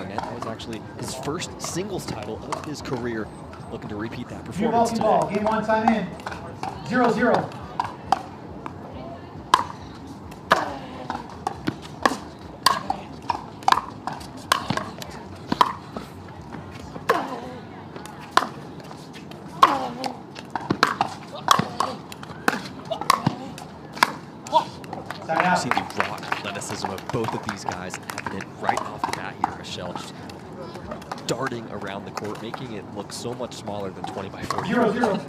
Garnett. That was actually his first singles title of his career. Looking to repeat that performance today. Game one, time in. 0-0. You see the raw athleticism of both of these guys evident right off the bat here. Michelle just darting around the court, making it look so much smaller than 20 by 40. 0-0.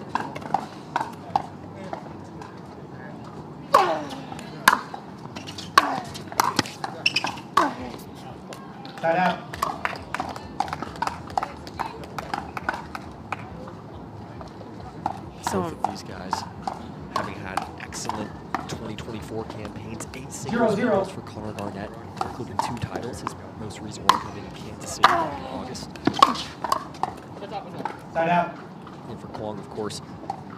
Side out. Both of these guys having had excellent 2024 campaigns, 8 singles medals for Connor Garnett, including 2 titles. His most recent one coming in Kansas City back in August. Side out. And for Quang, of course,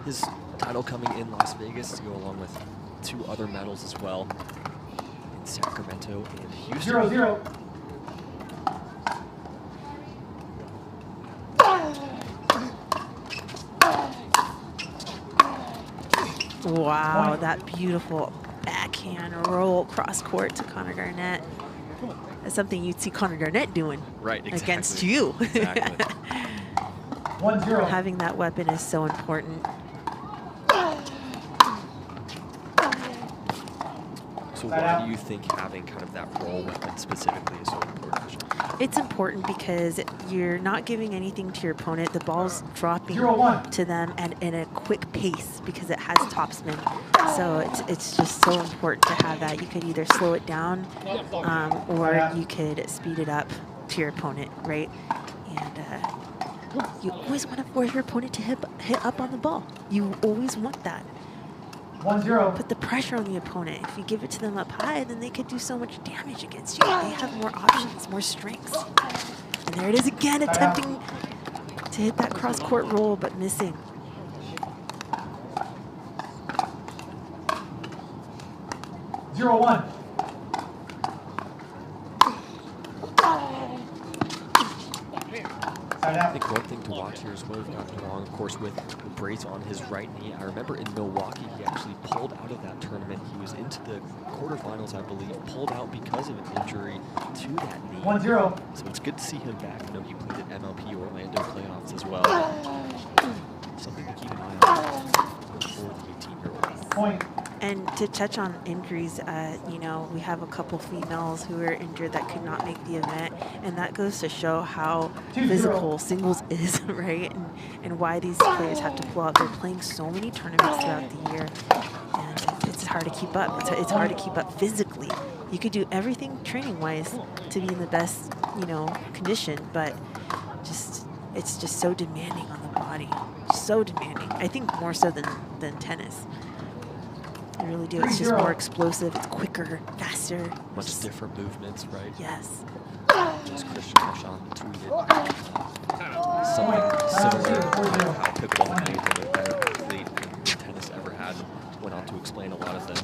his title coming in Las Vegas to go along with 2 other medals as well in Sacramento and Houston. 0-0. Wow, that beautiful backhand roll cross court to Connor Garnett. That's something you'd see Connor Garnett doing against you. Exactly. 1-0. Having that weapon is so important. So why do you think having kind of that roll weapon specifically is so important? It's important because you're not giving anything to your opponent. The ball's dropping 0-1. to them and in a quick pace because it has topspin. So it's just so important to have that. You could either slow it down or you could speed it up to your opponent, right? And you always want to force your opponent to hit up on the ball. You always want that. 1-0. Put the pressure on the opponent. If you give it to them up high, then they could do so much damage against you. They have more options, more strengths. And there it is again, attempting to hit that cross-court roll, but missing. 0-1. I think one thing to watch here is what we've got wrong, of course, with the brace on his right knee. I remember in Milwaukee, he actually pulled out of that tournament. He was into the quarterfinals, I believe, pulled out because of an injury to that knee. 1-0. So it's good to see him back. I know he played at MLP Orlando playoffs as well. Something to keep an eye on for the 18-year-old. Point. And to touch on injuries, you know, we have a couple females who are injured that could not make the event, and that goes to show how physical singles is, right? And why these players have to pull out. They're playing so many tournaments throughout the year, and it's hard to keep up. It's hard to keep up physically. You could do everything training-wise to be in the best, you know, condition, but it's just so demanding on the body, so demanding. I think more so than tennis. I really do. It's just more explosive. It's quicker, faster. Much different movements, right? Yes. Just Christian Marchand tweeted something similar to how Pickleball made him a better athlete than tennis ever had. Went on to explain a lot of the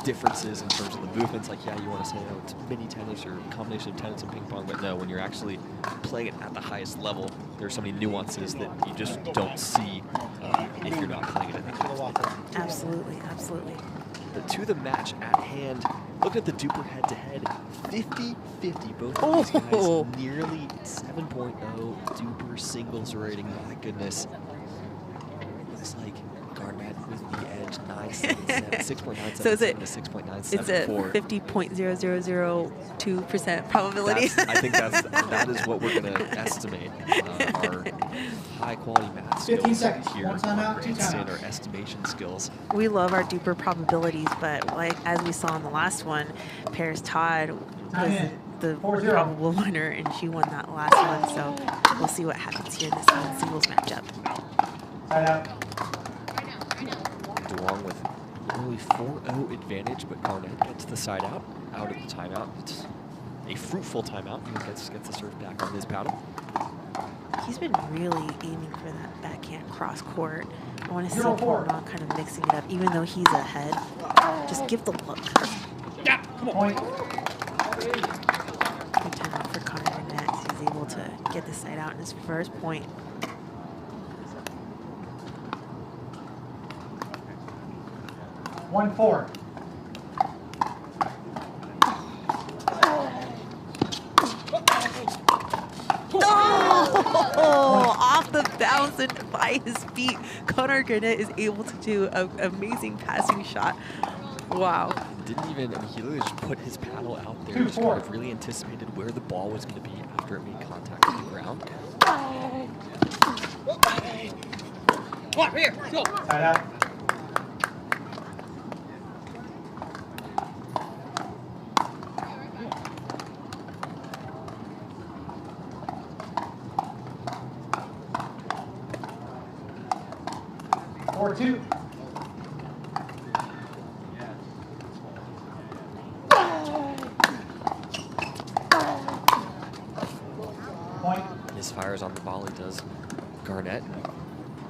differences in terms of the movements. Like, yeah, you want to say, oh, it's mini tennis or a combination of tennis and ping pong, but no, when you're actually playing it at the highest level, there's so many nuances that you just don't see if you're not playing it at that level. Absolutely, absolutely. But to the match at hand, looking at the Duper head-to-head, 50-50, both of these guys, nearly 7.0 Duper singles rating. My goodness. It looks like Garnett with the edge, 6.977 so is it, to 6.974. It's a 50.0002% probability. I think that is what we're going to estimate our high-quality math skills here on Grandstand, our estimation skills. We love our Duper probabilities, but like as we saw in the last one, Paris Todd was the probable winner, and she won that last one. So we'll see what happens here in this singles matchup. Duong with only 4-0 advantage, but Garnett gets the side out of the timeout. It's a fruitful timeout. He gets the serve back on his paddle. He's been really aiming for that backhand cross court. I want to see Quang Duong kind of mixing it up, even though he's ahead. Just give the look. Yeah, come on. Good timeout for Connor Garnett. to get the side out in his first point. One, 4. Oh, off the bounce and by his feet. Connor Garnett is able to do an amazing passing shot. Wow. Didn't even, I mean, he literally just put his paddle out there, 2, just 4. kind of really anticipated where the ball was going to be after it made contact with the ground. Side out. Four, 2. Point. Misfires on the volley does Garnett.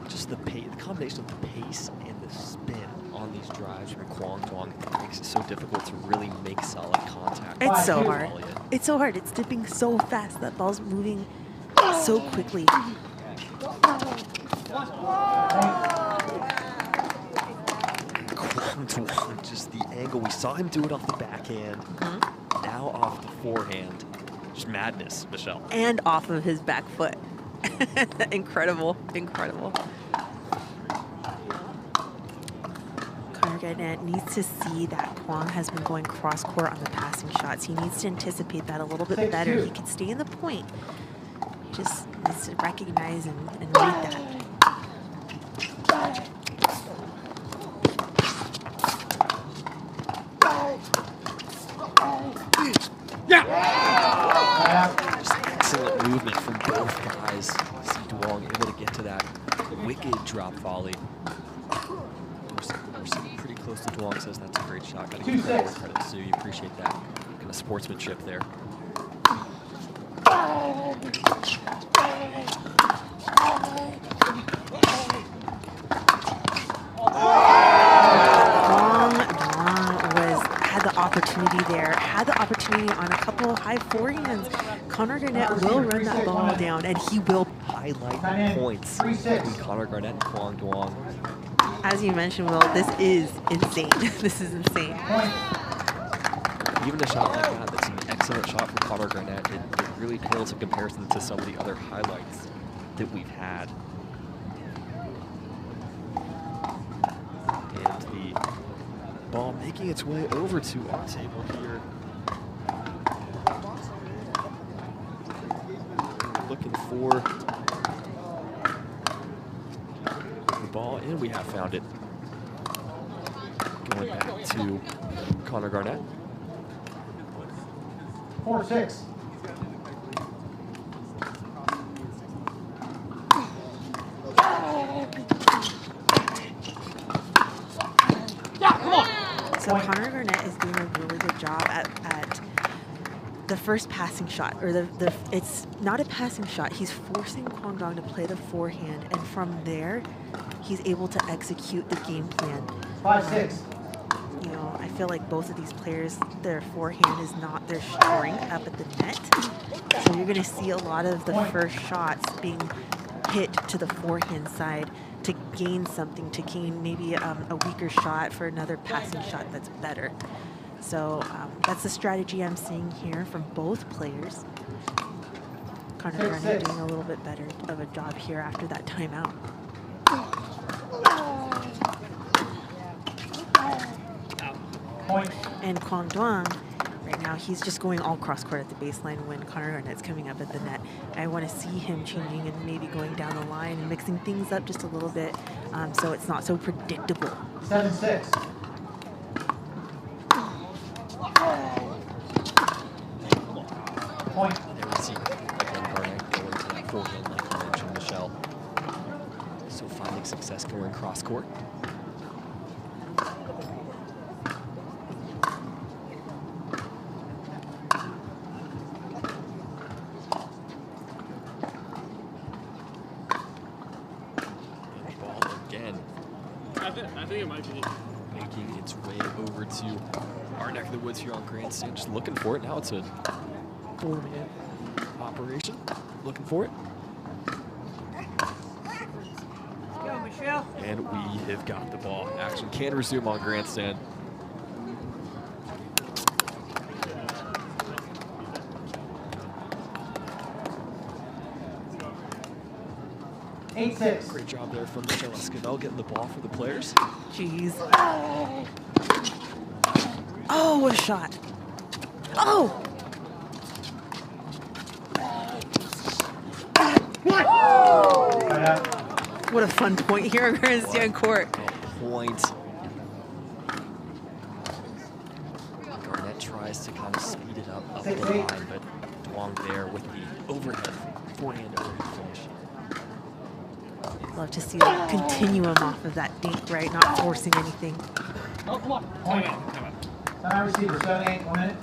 Just the pace, the combination of the pace and the spin on these drives from Quang Duong makes it so difficult to really make solid contact. It's so Five, hard. It's so hard. It's dipping so fast. That ball's moving so quickly. Quang Duong, just the angle. We saw him do it off the backhand. Now off the forehand. Just madness, Michelle. And off of his back foot. Incredible. Incredible. Connor Garnett needs to see that Quang has been going cross-court on the passing shots. He needs to anticipate that a little bit better. He can stay in the point. He just needs to recognize and read that. Just excellent movement from both guys. See Duong able to get to that wicked drop volley. We're sitting pretty close to Duong, says that's a great shot. Gotta give credit where credit's due. You appreciate that kind of sportsmanship there. Opportunity there, had the opportunity on a couple of high forehands. Connor Garnett will run that ball down, and he will highlight the points between Connor Garnett and Quang Duong. As you mentioned, Will, this is insane. This is insane. Even a shot like that, that's an excellent shot from Connor Garnett. It really pales in comparison to some of the other highlights that we've had. And the ball making its way over to our table here. Looking for the ball, and we have found it. Going back to Connor Garnett. 4-6. So Connor Garnett is doing a really good job at the first passing shot, or it's not a passing shot. He's forcing Quang Duong to play the forehand, and from there, he's able to execute the game plan. 5-6. You know, I feel like both of these players, their forehand is not their strength up at the net. So you're going to see a lot of the first shots being hit to the forehand side to gain something, to gain maybe a weaker shot for another passing shot that's better. So that's the strategy I'm seeing here from both players. Connor Garnett doing a little bit better of a job here after that timeout. Point. And Quang Duong, right now, he's just going all cross-court at the baseline when Connor Garnett's coming up at the net. I want to see him changing and maybe going down the line and mixing things up just a little bit so it's not so predictable. 7-6. Point. There we see again Garnett going to that forehand like you mentioned, Michelle. So finding success going cross-court. I think it might be. Making its way over to our neck of the woods here on Grandstand. Just looking for it. Now it's a 4-man operation. looking for it. And we have got the ball. Action can resume on grandstand. Great job there from Michelle Esquivel getting the ball for the players. Jeez. Oh, what a shot. Oh! What a fun point here on grandstand court. Point. Garnett tries to kind of speed it up the line, but Duong there with the overhead forehand overhead finish. Love to see a continuum off of that dink, right? Not forcing anything. Oh, come on. Point. Time receiver, 7-8, 1 minute.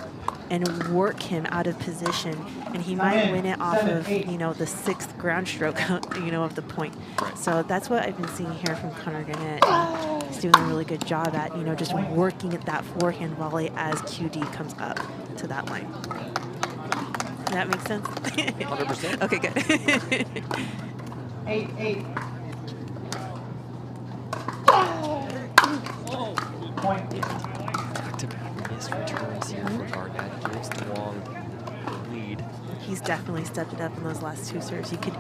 And work him out of position, and he might win it off of, you know, the 6th ground stroke, you know, of the point. So that's what I've been seeing here from Connor Garnett. He's doing a really good job at, you know, just working at that forehand volley as QD comes up to that line. Does that make sense? 100%. Okay, good. 8-8. Point. Back-to-back missed returns here for Garnett. Gives Duong the lead. He's definitely stepped it up in those last 2 serves. You could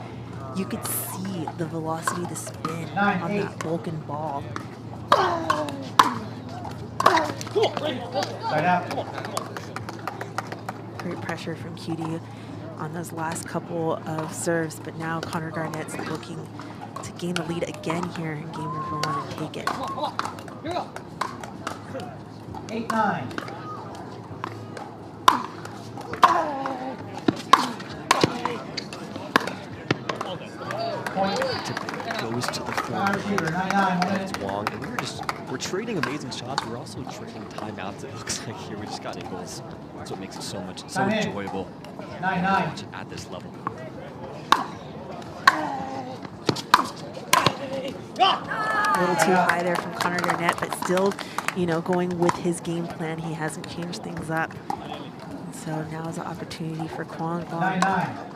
see the velocity, the spin on that Vulcan ball. Side out. Great pressure from QD on those last couple of serves, but now Connor Garnett's looking to gain the lead again here in game number 1 and take it. 8-9. Point. Goes to the Time receiver, 9-9, 1 minute. Duong, and we're trading amazing shots. We're also trading timeouts. It looks like here we just got goals. That's what makes it so enjoyable 9-9. at this level. A little too high there from Connor Garnett, but still, you know, going with his game plan. He hasn't changed things up. And so now is an opportunity for Quang Duong. 9-9.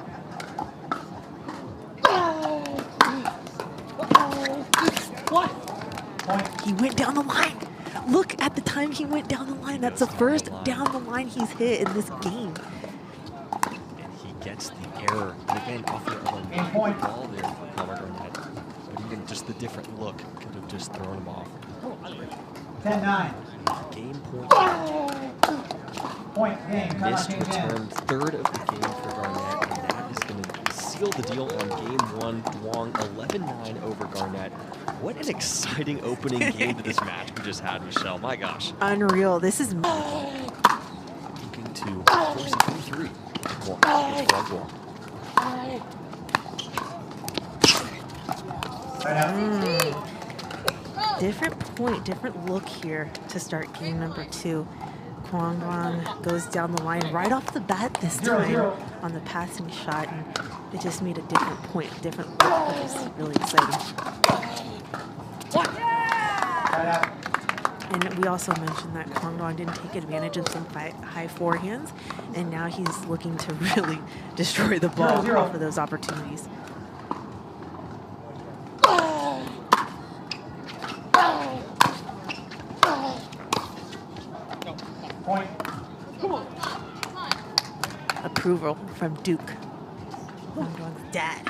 Point. He went down the line. Look at the time he went down the line. That's the first down the line he's hit in this game. And he gets the error. And again, off the ball there for Connor Garnett. But even just the different look could have just thrown him off. 10-9. Game point. Point game. Come on, Missed change in. return, 3rd of the game for Garnett, and that is going to seal the deal on game 1. Duong 11-9 over Garnett. What an exciting opening game to this match we just had, Michelle. My gosh. Unreal. This is Looking to force it through 3. Well, it's Quang Duong. Side out. different point, different look here to start game number 2. Quang Duong goes down the line right off the bat this time on the passing shot, and it just made a different point, different look, which is really exciting. And we also mentioned that Quang Duong didn't take advantage of some high forehands, and now he's looking to really destroy the ball off of those opportunities. Point. Approval from Duke, Quang Duong's dad.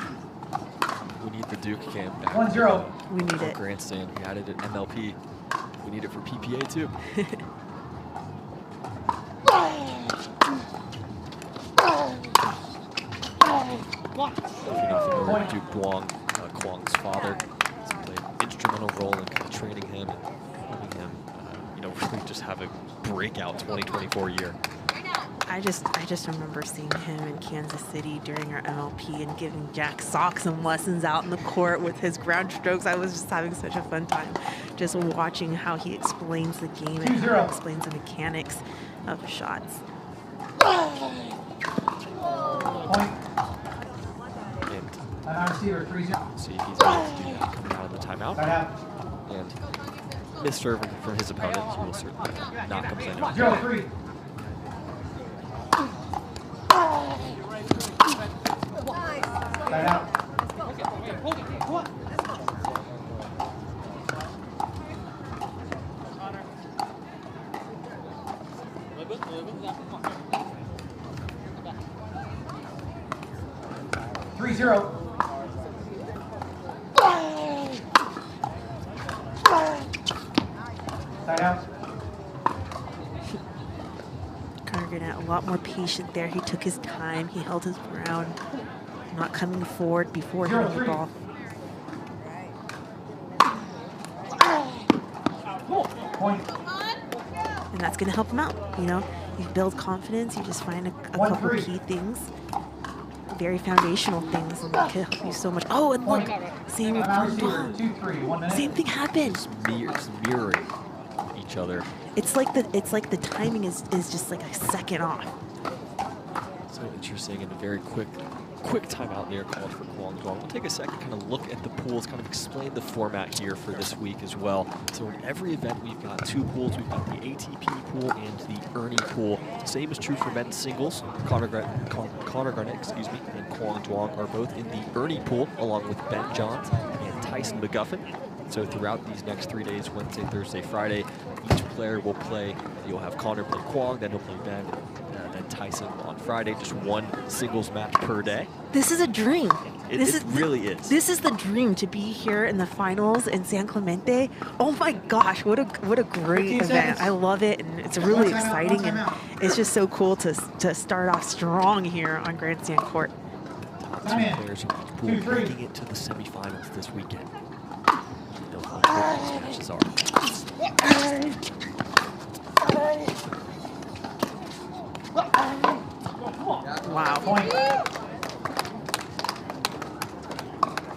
We need the Duke camp back. 1-0. We need it. Grandstand. We added an MLP. We need it for PPA too. If you're not familiar with Duke Duong, Quang's father, has played an instrumental role in kind of training him and helping him, really just have a breakout 2024 year. I just remember seeing him in Kansas City during our MLP and giving Jack Sock some lessons out in the court with his ground strokes. I was just having such a fun time just watching how he explains the game and how he explains the mechanics of the shots. Point. And Receiver, 3-0. see if he's able to do that coming out of the timeout. Side out. And misserve from his opponent, he will certainly not complain about 0-3. Side out. Three zero. Side out. Garnett a lot more patient there. He took his time. He held his ground, not coming forward before hitting the ball. Point. And that's going to help him out. You know, you build confidence. You just find a couple key things, very foundational things, and that can help you so much. Oh, and look, same with Quang Duong. Same thing happened. Just mirroring each other. It's like the timing is just like a second off. So interesting, and a very quick timeout there called for Quang Duong. We'll take a second, kind of look at the pools, kind of explain the format here for this week as well. So in every event, we've got two pools. We've got the ATP pool and the Ernie pool. Same is true for men's singles. Connor Garnett, excuse me, and Quang Duong are both in the Ernie pool, along with Ben Johns and Tyson McGuffin. So throughout these next 3 days, Wednesday, Thursday, Friday, each player will play. You'll have Connor play Quang, then he'll play Ben, then Tyson on Friday. Just one singles match per day. This is a dream. It really is. This is the dream, to be here in the finals in San Clemente. Oh my gosh, what a great event. I love it, and it's really exciting, and it's just so cool to start off strong here on Grandstand Court. Top two players from each pool making it to the semifinals this weekend. They'll know what these matches are. Wow.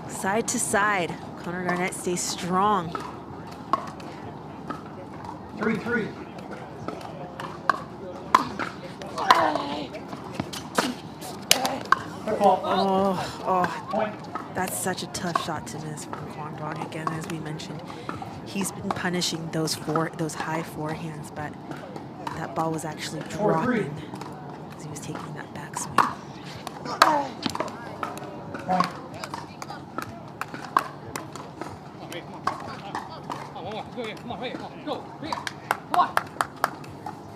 Side to side, Connor Garnett stays strong. 3-3. Oh, that's such a tough shot to miss from Quang Duong. Again, as we mentioned, he's been punishing those high forehands, but that ball was actually dropping as he was taking that backswing. Point.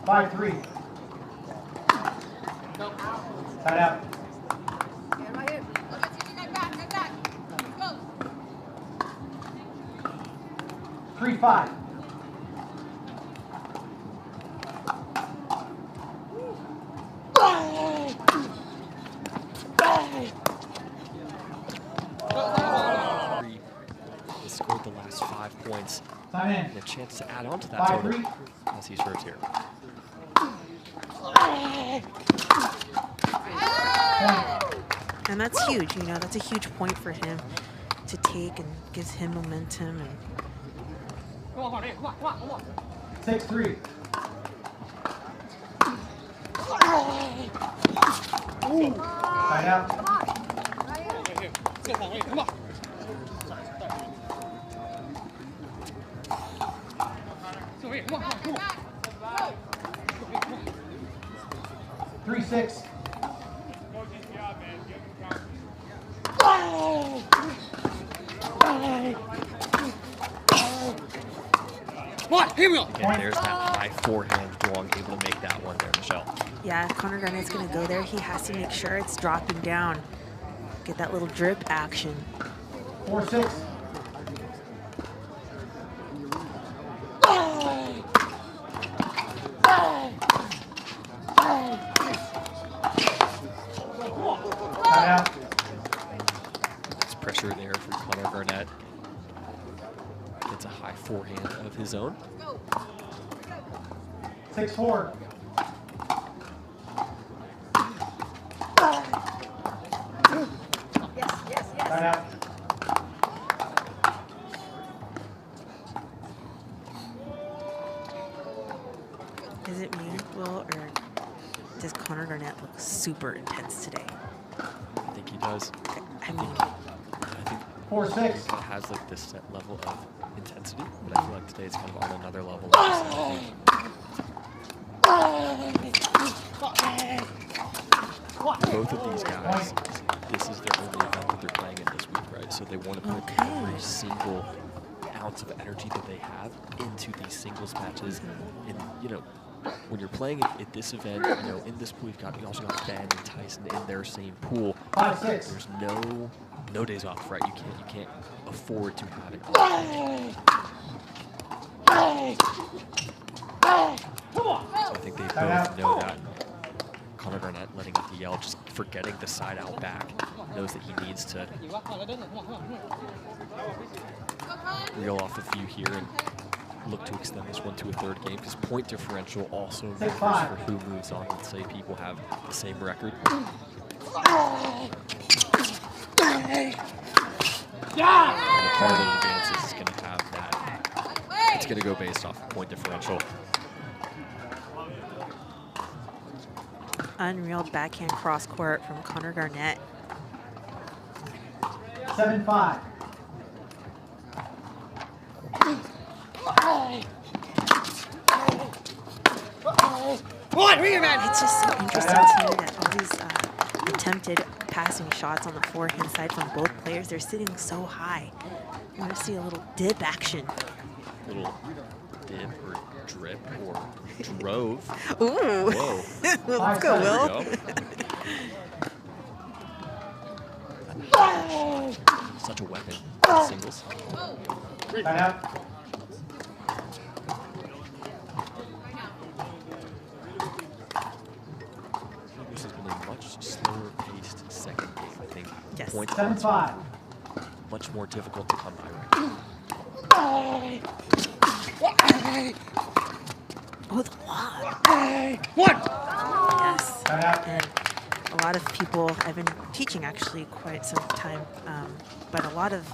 5-3. Side out. 3-5. He scored the last 5 points. Time in. And a chance to add on to that total 5-3. as he serves here. And that's huge, you know, that's a huge point for him to take, and gives him momentum. And 6-3. Side out. 3-6. Again, there's that high forehand. Duong able to make that one there, Michelle. yeah, if Connor Garnett's going to go there, he has to make sure it's dropping down. Get that little drip action. 4-6. Side out. There's pressure there for Connor Garnett. Gets a high forehand of his own. 6-4. Side out. Is it me, Will, or does Connor Garnett look super intense today? I think he does. I mean, I think 4-6. it has like this set level of intensity, but I feel like today it's kind of on another level. Both of these guys, this is their only event they're playing in this week, right? So they want to put every single ounce of energy that they have into these singles matches. And, you know, when you're playing at this event, you know, in this pool, you also got Ben and Tyson in their same pool. 5-6. There's no days off, right? You can't afford to have an off. So I think they both know that. Connor Garnett letting out the yell, just forgetting the side out back, knows that he needs to reel off a few here and look to extend this one to a third game, because point differential also matters for who moves on. Let's say people have the same record. And the part of the advances is going to have that. It's going to go based off of point differential. Unreal backhand cross court from Connor Garnett. 7-5. It's just so interesting to me that all these attempted passing shots on the forehand side from both players, they're sitting so high. I want to see a little dip action. Little dip or drip or drove. Ooh. Whoa. Let's go, Will. Such a weapon. Singles. Right out. This has been a much slower paced second game, I think. Yes. Points 7-5. much more difficult to come by right now. Oh, the lob. What? Yes. Right out. And a lot of people, I've been teaching actually quite some time, but a lot of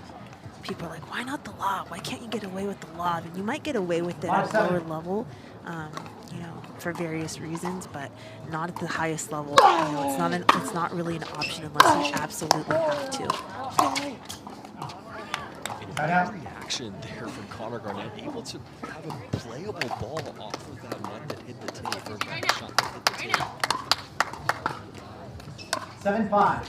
people are like, why not the lob? Why can't you get away with the lob? And you might get away with it at a lower level, you know, for various reasons, but not at the highest level. You know, it's not really an option unless you absolutely have to. Right out. Reaction there from Connor Garnett, able to have a playable ball off of that net that hit the tape, or that shot that hit the tape. 7-5.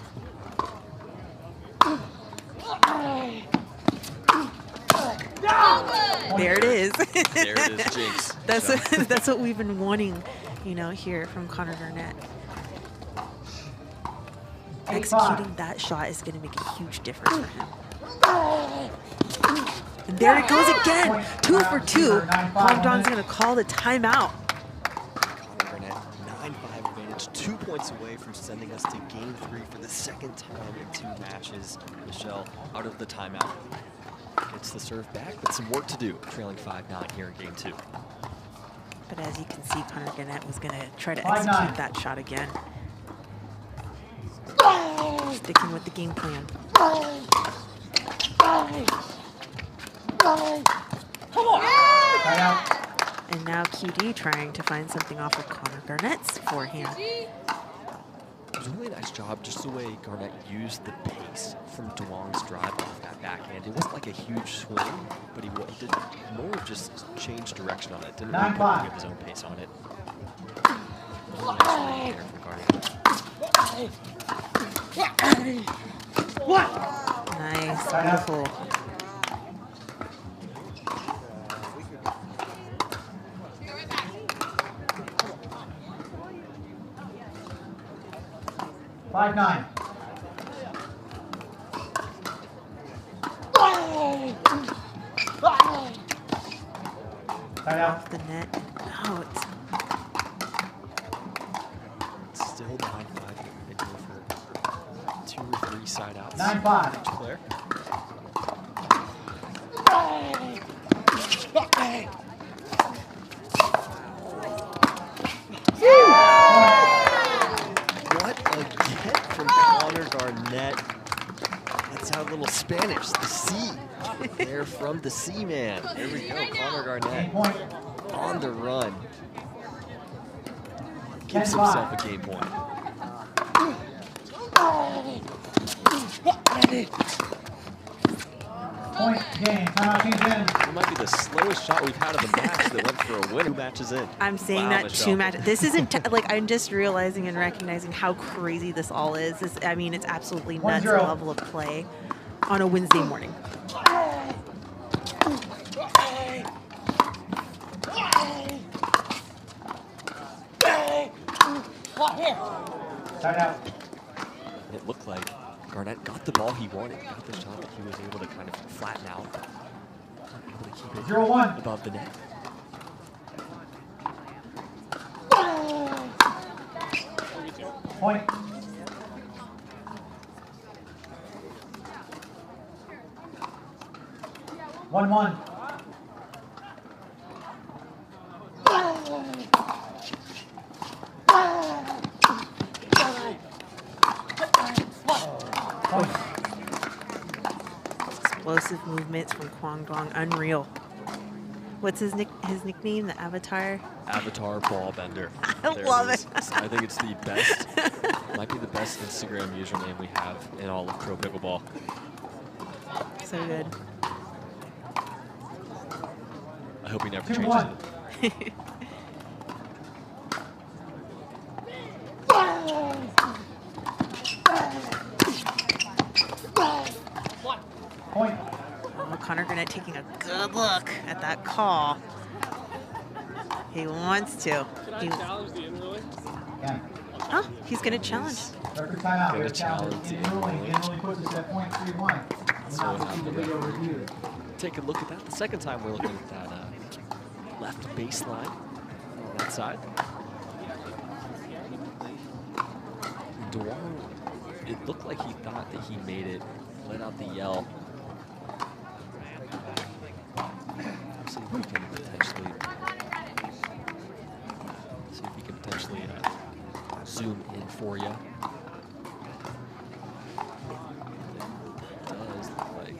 There it is. There it is, Jinx. That's what we've been wanting, you know, here from Connor Garnett. Executing that shot is going to make a huge difference for him. And there it goes again. 2 for 2. Quang Duong's going to call the timeout. Connor Garnett, 9-5 advantage, 2 points away from sending us to game 3 for the second time in 2 matches. Michelle out of the timeout. Gets the serve back, but some work to do, trailing 5-9 here in game 2. But as you can see, Connor Garnett was going to try to execute that shot again. Sticking with the game plan. Right out. And now QD trying to find something off of Connor Garnett's forehand. It was a really nice job, just the way Garnett used the pace from Duong's drive off that backhand. It wasn't like a huge swing, but he did more of just change direction on it. Didn't really put any of his own pace on it. Really nice swing there from Garnett. Nice, beautiful. Five, 9. Right out. The net. Oh, It's still 9-5. They go for 2 or 3 side outs. 9-5. Claire. What a get from Connor Garnett. Let's have a little Spanish. The C. They're from the C man. There we go. Connor Game Garnett point. on the run. Gives himself a game point. Point game. Timeout change in. It might be the slowest shot we've had of the match that went for a win. 2 matches in. I'm saying Wow, that Michelle. 2 matches. This isn't like I'm just realizing and recognizing how crazy this all is. I mean, it's absolutely nuts the 1-0. level of play on a Wednesday morning. Timeout. It looked like Garnett got the ball he wanted, got the shot that he was able to kind of flatten out, able to keep it 0-1. above the net. Point. One. Point. Explosive movements from Quang Duong, unreal. What's his nickname? The Avatar. Avatar ball bender. I There love is. it. I think it's the best, might be the best Instagram username we have in all of pro pickleball. So good. I hope he never 2-1. changes it. Point. Oh, Connor Garnett taking a good look at that call. He wants to. Can I challenge the in-ruling? Yeah. Oh, he's going to challenge. Record timeout. Gonna We have challenge challenge the in ruling. in-ruling. In ruling puts us at point 3-1. So Now what we'll see the happened video there? review. Take a look at that. The second time we're looking at that left baseline on that side. Duong, it looked like he thought that he made it, let out the yell. See if we can potentially zoom in for you. It does look like.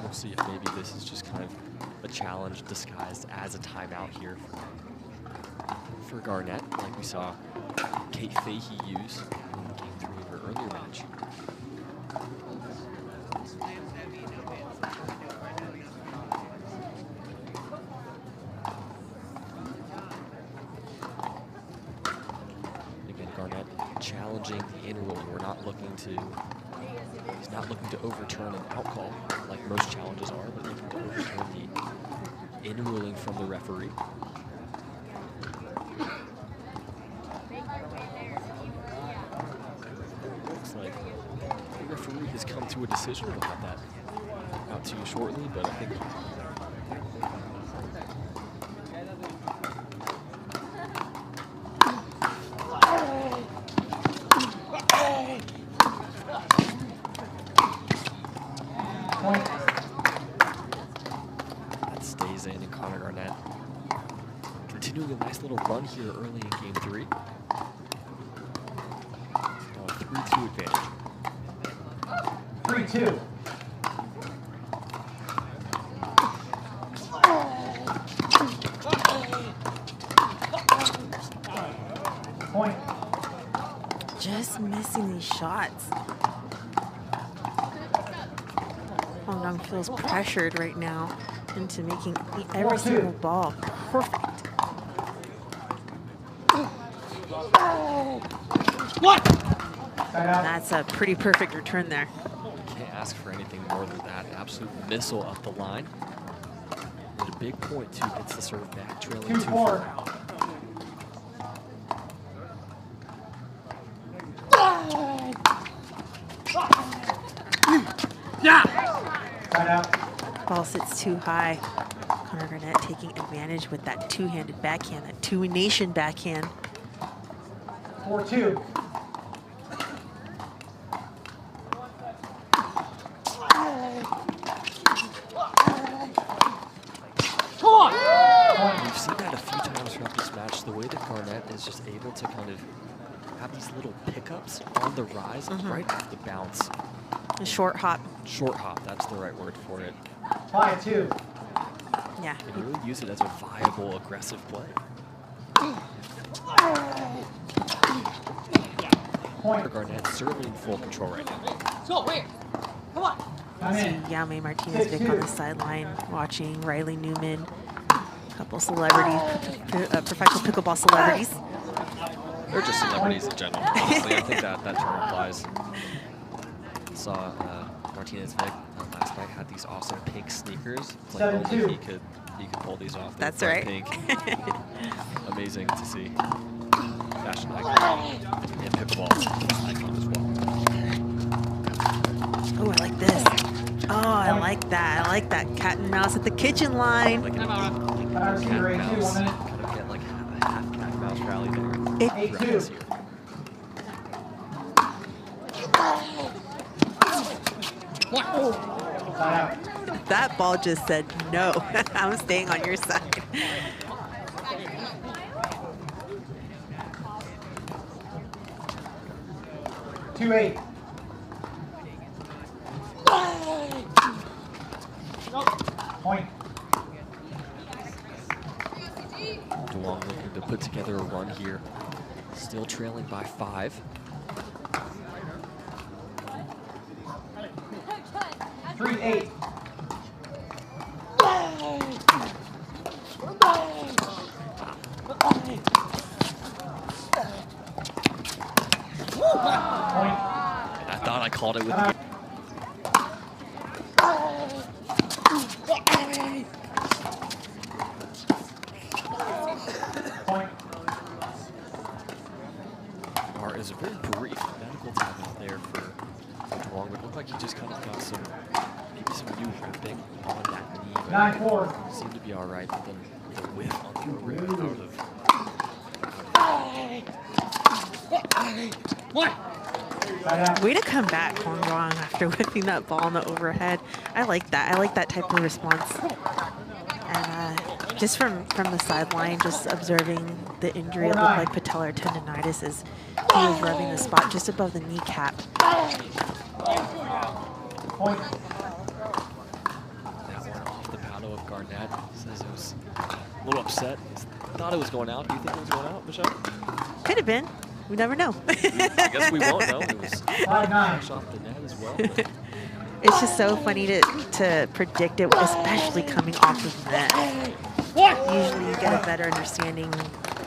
We'll see if maybe this is just kind of a challenge disguised as a timeout here for Garnett, like we saw Kate Fahey use in Game 3 of her earlier match. Again, Garnett challenging the in-ruling. We're not looking to. He's not looking to overturn an out call like most challenges are, but looking to overturn the in-ruling from the referee. Looks like the referee has come to a decision. We'll have that out to you shortly, but I think Point. that stays in, and Connor Garnett continuing a nice little run here early in Game 3. Now a 3-2 advantage. 3-2. Point. Just missing these shots. Quang Duong feels pressured right now into making every 4-2. single ball perfect. Timeout. That's a pretty perfect return there. Can't ask for anything more than that. Absolute missile up the line. And a big point, too. Hits the serve back, trailing 2-4. 2-4. Timeout. Ball sits too high. Connor Garnett taking advantage with that two-handed backhand, that two-nation backhand. 4-2. We've seen that a few times throughout this match. The way that Garnett is just able to kind of have these little pickups on the rise right off the bounce. A short hop. Short hop, that's the right word for it. 5-2. Yeah. And really use it as a viable, aggressive play. Point. Garnett certainly in full control right now. Go, wait. Come on. Time See in. Yaume Martinez-Vick on the sideline watching Riley Newman, a couple celebrities, professional pickleball celebrities. Or just celebrities in general. Honestly, I think that term applies. Saw Martinez-Vick last night had these awesome pink sneakers. It's like only 7-2. he could pull these off. That's They're right. Pink. Amazing to see. Fashion icon and pickleball icon as well. Oh, I like this. Oh, I like that. I like that cat and mouse at the kitchen line. Like Time out, cat receiver, and 8-2, mouse. 1 minute. Kind of get like a half cat and mouse rally there. It- throughout this year. That ball just said no. I'm staying on your side. Two 8. Point. Duong looking to put together a run here. Still trailing by 5. 3-8. Point. And I thought I called it with the Point. Or is a very brief medical timeout there for Duong. It looked like he just kind of got maybe some new ripping on that knee. But 9-4. seemed to be all right, but then the whiff on the rip out of. Timeout. Way to come back, Quang Duong, after whipping that ball on the overhead. I like that. I like that type of response. And just from the sideline, just observing the injury, it looked like patellar tendonitis as he was rubbing the spot just above the kneecap. Point. That one off the paddle of Garnett. Says it was a little upset. Thought it was going out. Do you think it was going out, Michelle? Could have been. We never know. I guess we won't know. It was 5-9. off the net as well. But It's just so funny to predict it, especially coming off of the net. Usually you get a better understanding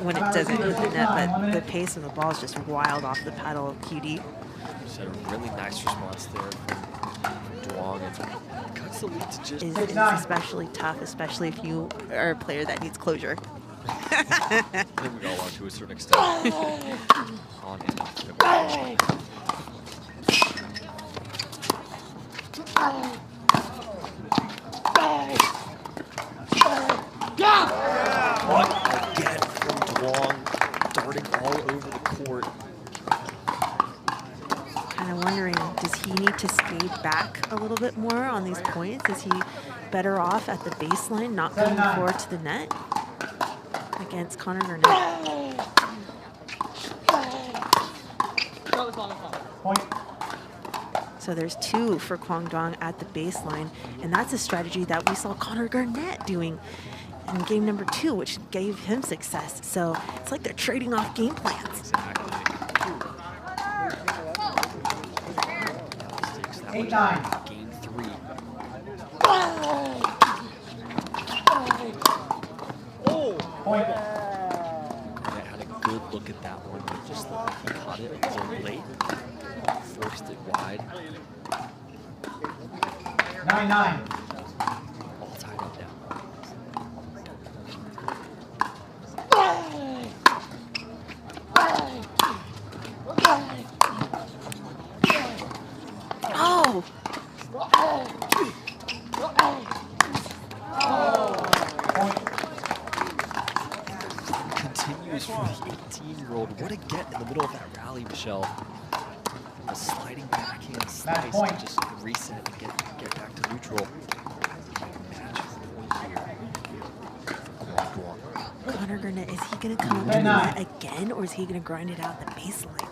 when it doesn't hit the net, but the pace of the ball is just wild off the paddle of QD. just had a really nice response there from Duong. It cuts the lead to just. Is especially tough, especially if you are a player that needs closure. I think we all are to a certain extent. On and off the ball. What again from Duong, darting all over the court. Kind of wondering, does he need to skate back a little bit more on these points? Is he better off at the baseline, not coming forward to the net against Connor Garnett? Point. So there's 2 for Quang Duong at the baseline, and that's a strategy that we saw Connor Garnett doing in game number 2, which gave him success. So it's like they're trading off game plans. Exactly. 8-9. Game 3. Point. Garnett had a good look at that one, but just thought he caught it a little late. Forced it wide. 9-9. All tied up now. Oh! Continues for the 18-year-old. What a get in the middle of that rally, Michelle. A sliding backhand slice point. and just reset and get back to neutral. Match point here. Quang Duong. Connor Garnett, is he going to come up to the net again, or is he going to grind it out at the baseline?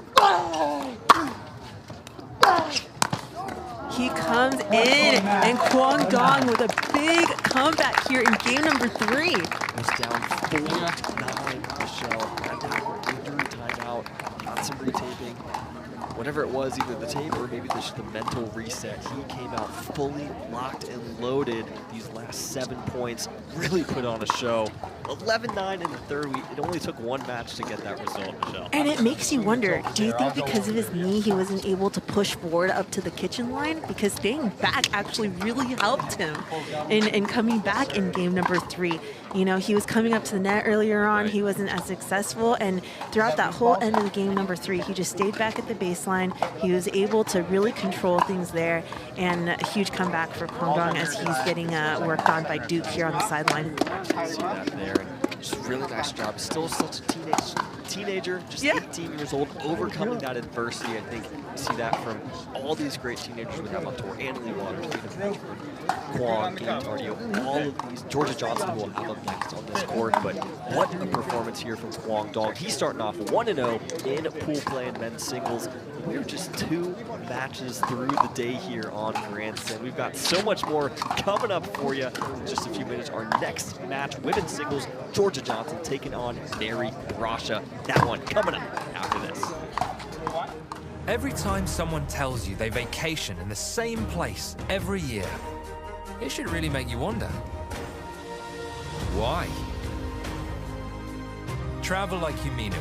He comes in, and Quang Duong with a big comeback here in game number 3. Was down 4-9, Michelle. Had to have an injury timeout, got some retaping. Whatever it was, either the tape or maybe the mental reset, he came out fully locked and loaded. These last 7 points really put on a show. 11-9 in the third week. It only took one match to get that result, Michelle. And it makes you wonder, do you think because of his knee he wasn't able to push forward up to the kitchen line? Because staying back actually really helped him in coming back in game number 3. You know, he was coming up to the net earlier on. He wasn't as successful. And throughout that whole end of the game number 3, he just stayed back at the baseline. He was able to really control things there. And a huge comeback for Quang Duong as he's getting worked on by Duke here on the sideline. See that there. And just really nice job. Still such a teenager, just 18 years old, overcoming that adversity. I think you see that from all these great teenagers we have on tour. Annalie Waters, Quang, Cardio, all of these. Georgia Johnson, who will have up next on this court. But what a performance here from Quang Duong. He's starting off 1-0 in pool play and men's singles. We're just 2 matches through the day here on Grandstand. We've got so much more coming up for you in just a few minutes. Our next match, women's singles, Georgia Johnson taking on Mary Brasha. That one coming up after this. Every time someone tells you they vacation in the same place every year, it should really make you wonder, why? Travel like you mean it.